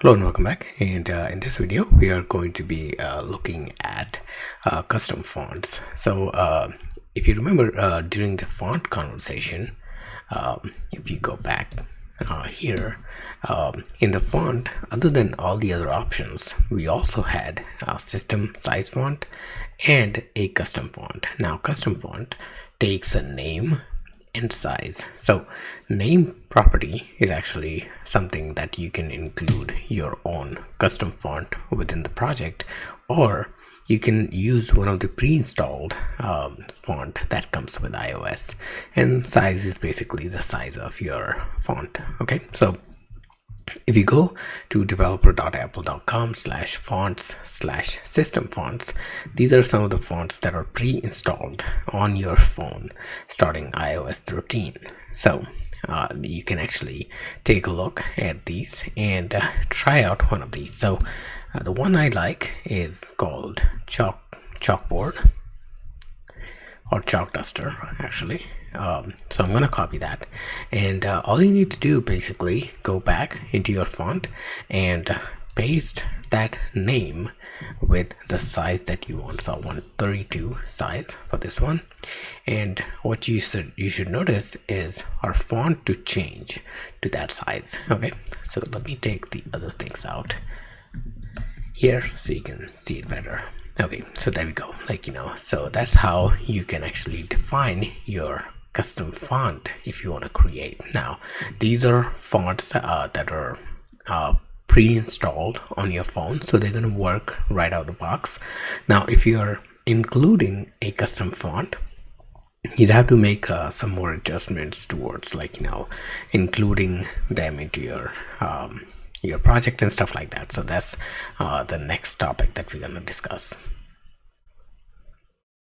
Hello and welcome back. And in this video, we are going to be looking at custom fonts. So if you remember during the font conversation, if you go back here in the font, other than all the other options, we also had a system size font and a custom font. Now, custom font takes a name and size. So name property is actually something that you can include your own custom font within the project, or you can use one of the pre-installed font that comes with iOS, and size is basically the size of your font. Okay, so if you go to developer.apple.com/fonts/system fonts, these are some of the fonts that are pre-installed on your phone starting iOS 13. So you can actually take a look at these and try out one of these. So the one I like is called Chalkboard, or Chalk Duster actually. So I'm going to copy that, and all you need to do, basically go back into your font and paste that name with the size that you want. So I want 32 size for this one, and what you should notice is our font to change to that size. Okay, so let me take the other things out here so you can see it better. Okay, so there we go. So that's how you can actually define your custom font if you want to create. Now, these are fonts that are pre-installed on your phone, so they're going to work right out of the box. Now, if you're including a custom font, you'd have to make some more adjustments towards including them into your project and stuff like that. So that's the next topic that we're going to discuss.